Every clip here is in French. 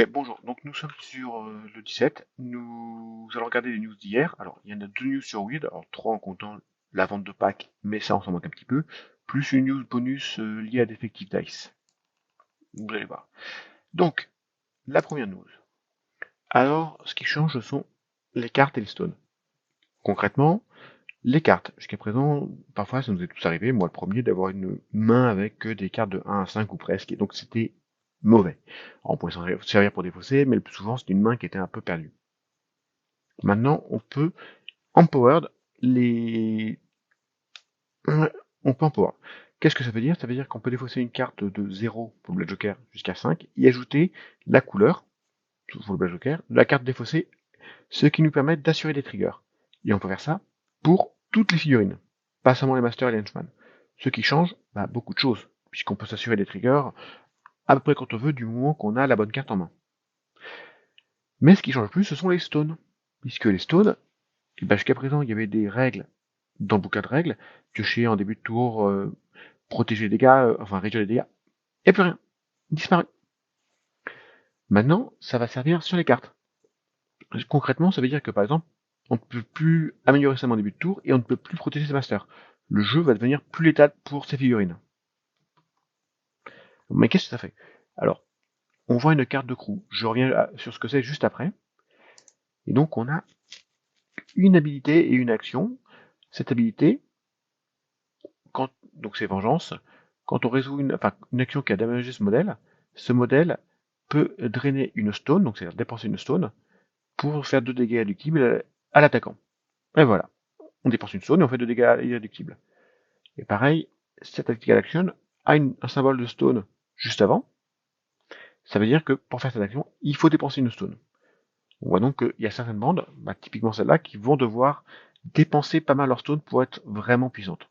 Bonjour, donc nous sommes sur le 17. Nous allons regarder les news d'hier. Alors, il y en a deux news sur Weird, alors trois en comptant la vente de packs, mais ça on s'en moque un petit peu, plus une news bonus liée à Defective Dice. Vous allez voir. Donc, la première news. Alors, ce qui change, ce sont les cartes et les stones. Concrètement, les cartes. Jusqu'à présent, parfois ça nous est tous arrivé, moi le premier, d'avoir une main avec des cartes de 1 à 5 ou presque, et donc c'était mauvais. Alors, on pouvait s'en servir pour défausser, mais le plus souvent c'était une main qui était un peu perdue. Maintenant, on peut empowered les... On peut empower. Qu'est-ce que ça veut dire? Ça veut dire qu'on peut défausser une carte de 0 pour le Black Joker jusqu'à 5, y ajouter la couleur, pour le Black Joker, de la carte défaussée, ce qui nous permet d'assurer des triggers. Et on peut faire ça pour toutes les figurines, pas seulement les Masters et les Henchmen. Ce qui change beaucoup de choses, puisqu'on peut s'assurer des triggers à peu près quand on veut, du moment qu'on a la bonne carte en main. Mais ce qui change plus, ce sont les stones. Puisque les stones, jusqu'à présent, il y avait des règles dans le bouquin de règles, piocher en début de tour, protéger les dégâts, enfin réduire les dégâts, et plus rien, disparu. Maintenant, ça va servir sur les cartes. Concrètement, ça veut dire que par exemple, on ne peut plus améliorer ça en début de tour et on ne peut plus protéger ses masters. Le jeu va devenir plus létal pour ses figurines. Mais qu'est-ce que ça fait? Alors, on voit une carte de crew. Je reviens sur ce que c'est juste après. Et donc, on a une habilité et une action. Cette habilité, donc c'est vengeance. Quand on résout une action qui a damagé ce modèle peut drainer une stone, donc c'est-à-dire dépenser une stone, pour faire 2 dégâts irréductibles à l'attaquant. Et voilà. On dépense une stone et on fait 2 dégâts irréductibles. Et pareil, cette tactical action a un symbole de stone juste avant. Ça veut dire que pour faire cette action, il faut dépenser une stone. On voit donc qu'il y a certaines bandes, typiquement celles-là, qui vont devoir dépenser pas mal leur stone pour être vraiment puissantes.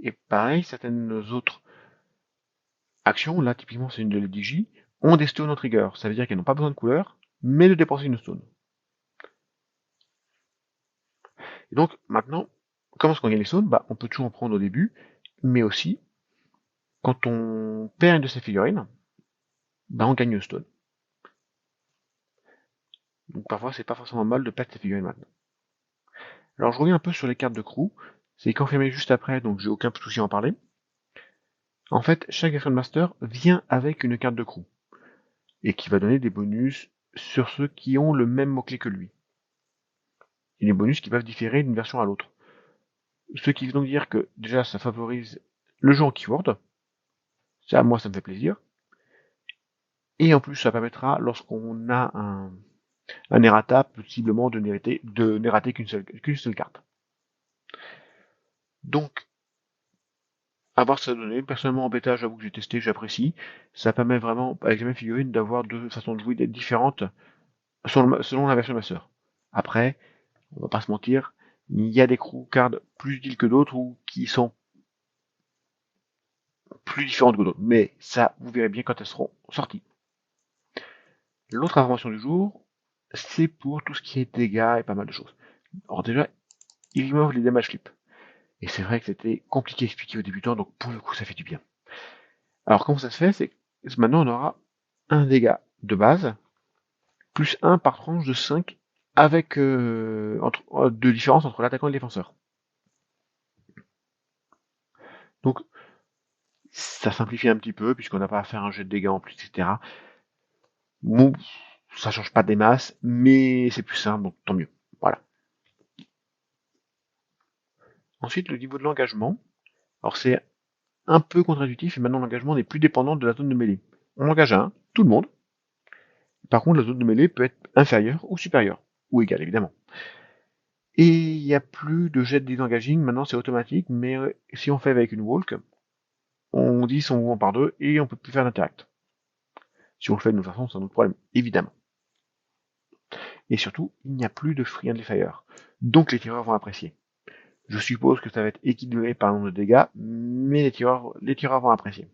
Et pareil, certaines autres actions, là typiquement c'est une de les Digi, ont des stones en trigger. Ça veut dire qu'elles n'ont pas besoin de couleur, mais de dépenser une stone. Et donc maintenant, comment est-ce qu'on gagne les stones? On peut toujours en prendre au début, mais aussi, quand on perd une de ces figurines, on gagne une stone. Donc parfois c'est pas forcément mal de perdre ces figurines maintenant. Alors je reviens un peu sur les cartes de crew, c'est confirmé juste après, donc j'ai aucun souci à en parler. En fait, chaque Action Master vient avec une carte de crew, et qui va donner des bonus sur ceux qui ont le même mot-clé que lui. Et des bonus qui peuvent différer d'une version à l'autre. Ce qui veut donc dire que déjà ça favorise le jeu en keyword, ça moi ça me fait plaisir, et en plus ça permettra lorsqu'on a un errata possiblement de ne rater qu'une seule carte. Donc avoir ça donné, personnellement en bêta j'avoue que j'ai testé, j'apprécie, ça permet vraiment avec les mêmes figurines d'avoir deux façons de jouer différentes selon la version master. Après, on va pas se mentir, il y a des crew cards plus utiles que d'autres ou qui sont plus différentes que d'autres. Mais ça, vous verrez bien quand elles seront sorties. L'autre information du jour, c'est pour tout ce qui est dégâts et pas mal de choses. Alors déjà, il remove les damage clips. Et c'est vrai que c'était compliqué à expliquer aux débutants, donc pour le coup, ça fait du bien. Alors comment ça se fait? C'est que maintenant on aura un dégât de base, plus un par tranche de 5 avec de différence entre l'attaquant et le défenseur. Donc ça simplifie un petit peu, puisqu'on n'a pas à faire un jet de dégâts en plus, etc. Bon, ça change pas des masses, mais c'est plus simple, donc tant mieux. Voilà. Ensuite, le niveau de l'engagement. Alors c'est un peu contre-intuitif, et maintenant l'engagement n'est plus dépendant de la zone de mêlée. On engage un, tout le monde. Par contre, la zone de mêlée peut être inférieure ou supérieure, ou égale évidemment. Et il n'y a plus de jet de disengaging, maintenant c'est automatique, mais si on fait avec une walk, on dit son mouvement par deux et on peut plus faire d'interact. Si on le fait de notre façon, c'est un autre problème, évidemment. Et surtout, il n'y a plus de friendly fire. Donc les tireurs vont apprécier. Je suppose que ça va être équilibré par le nombre de dégâts, mais les tireurs vont apprécier.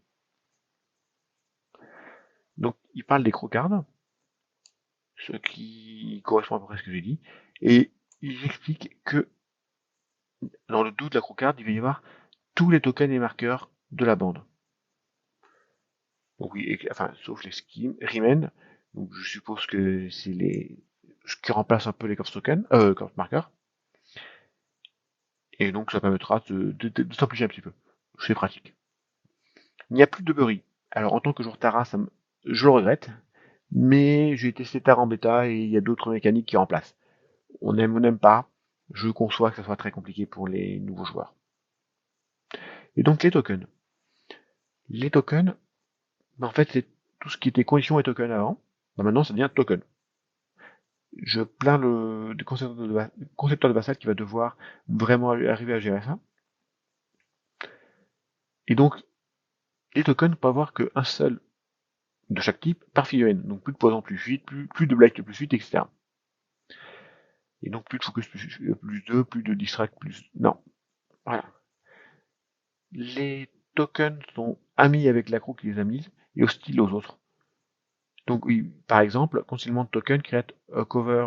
Donc il parle des crocards, ce qui correspond à peu près à ce que j'ai dit, et il explique que dans le dos de la crocarde, il va y avoir tous les tokens et marqueurs de la bande. Donc oui, enfin, sauf les schemes, Riemann. Donc je suppose que c'est ce qui remplace un peu les curve tokens, curve markers. Et donc ça permettra de simplifier un petit peu. C'est pratique. Il n'y a plus de Burry. Alors en tant que joueur Tara, je le regrette, mais j'ai testé Tara en bêta et il y a d'autres mécaniques qui remplacent. On aime ou n'aime pas, je conçois que ça soit très compliqué pour les nouveaux joueurs. Et donc les tokens. Les tokens, en fait c'est tout ce qui était condition et token avant, maintenant ça devient token. Je plains le concepteur de Vassal qui va devoir vraiment arriver à gérer ça. Et donc, les tokens ne peuvent avoir qu'un seul de chaque type par figurine. Donc plus de poison plus vite, plus de black plus vite, etc. Et donc plus de focus plus 2, plus de distract plus... Non. Voilà. Les tokens sont amis avec l'accro qui les a mises et hostiles aux autres. Donc oui, par exemple, concealment de token crée un cover...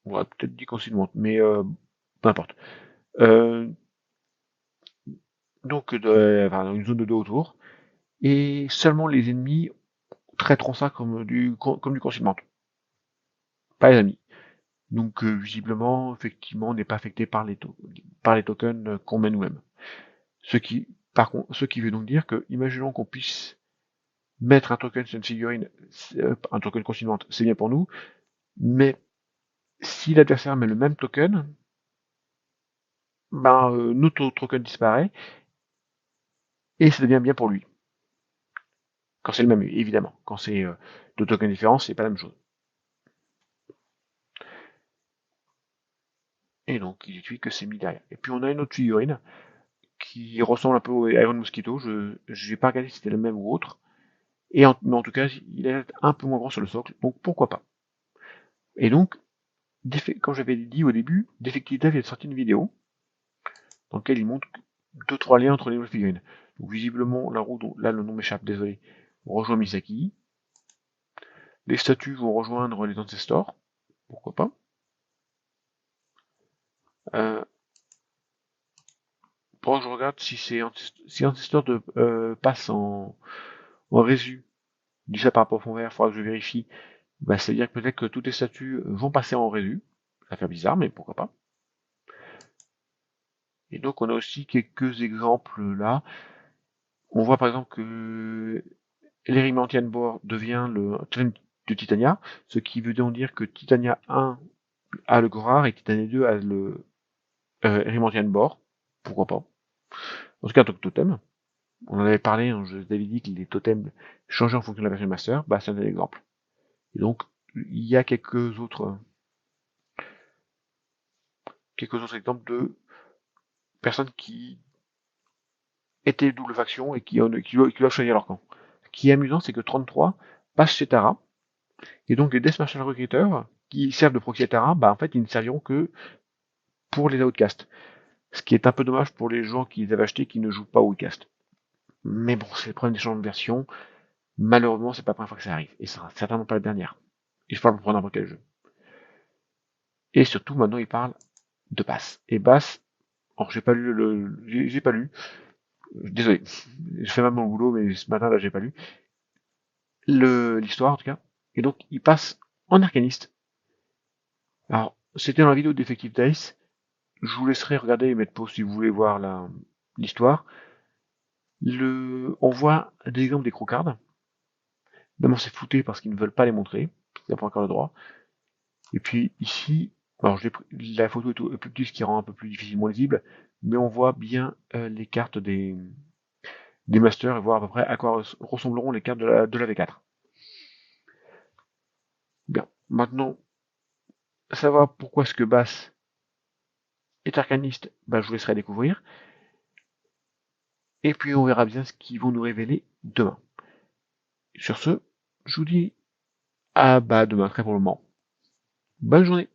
on va peut-être dire concealment, mais peu importe. Donc enfin, une zone de 2 autour. Et seulement les ennemis traiteront ça comme du concealment, pas les amis. Donc visiblement, effectivement, on n'est pas affecté par par les tokens qu'on met nous-mêmes. Ce qui veut donc dire que, imaginons qu'on puisse mettre un token sur une figurine, un token concealment, c'est bien pour nous, mais si l'adversaire met le même token, ben notre token disparaît et ça devient bien pour lui. Quand c'est le même, évidemment. Quand c'est deux tokens différents, c'est pas la même chose. Et donc, il suffit que c'est mis derrière. Et puis, on a une autre figurine qui ressemble un peu au Iron Mosquito. Je n'ai pas regardé si c'était le même ou autre. Mais en tout cas, il est un peu moins grand sur le socle, donc pourquoi pas. Et donc, comme j'avais dit au début, Defective Dev a sorti une vidéo dans laquelle il montre deux trois liens entre les deux figurines. Donc visiblement, la roue, dont, là le nom m'échappe, désolé, rejoint Misaki. Les statues vont rejoindre les Ancestors, pourquoi pas. Euh, Bon, je regarde si Ancestor passe en résu. Je dis ça par rapport au fond vert, il faudra que je vérifie. Bah, c'est-à-dire que peut-être que toutes les statues vont passer en résu. Ça fait bizarre, mais pourquoi pas. Et donc on a aussi quelques exemples là. On voit par exemple que l'Erimanthian Boar devient le totem de Titania, ce qui veut donc dire que Titania 1 a le Gorar et Titania 2 a le Erimanthian Boar. Pourquoi pas. En tout cas, en tant que totem. On en avait parlé, hein, je vous avais dit que les totems changeaient en fonction de la version master, bah c'est un exemple. Et donc, il y a quelques autres exemples de personnes qui étaient double faction et qui doivent choisir leur camp. Ce qui est amusant, c'est que 33 passe chez Tara, et donc les Death Martial Recruiters, qui servent de proxy à Tara, bah en fait, ils ne serviront que pour les outcasts. Ce qui est un peu dommage pour les gens qui les avaient achetés qui ne jouent pas au outcast. Mais bon, c'est le problème des changements de version. Malheureusement, c'est pas la première fois que ça arrive. Et ça sera certainement pas la dernière. Il faut pour n'importe quel jeu. Et surtout, maintenant, il parle de Bass. Et Bass, alors j'ai pas lu j'ai pas lu. Désolé. Je fais mal mon boulot, mais ce matin, là, j'ai pas lu. L'histoire, en tout cas. Et donc, il passe en arcaniste. Alors, c'était dans la vidéo d'Effective Dice. Je vous laisserai regarder et mettre pause si vous voulez voir l'histoire. On voit des exemples des crowcards. D'abord, c'est flouté parce qu'ils ne veulent pas les montrer. Ils n'ont pas encore le droit. Et puis, ici, alors la photo est plus petite, ce qui rend un peu plus difficilement lisible, mais on voit bien les cartes des masters et voir à peu près à quoi ressembleront les cartes de la V4. Bien. Maintenant, savoir pourquoi est-ce que Bass est arcaniste, bah, je vous laisserai découvrir. Et puis on verra bien ce qu'ils vont nous révéler demain. Sur ce, je vous dis à demain très probablement. Bonne journée.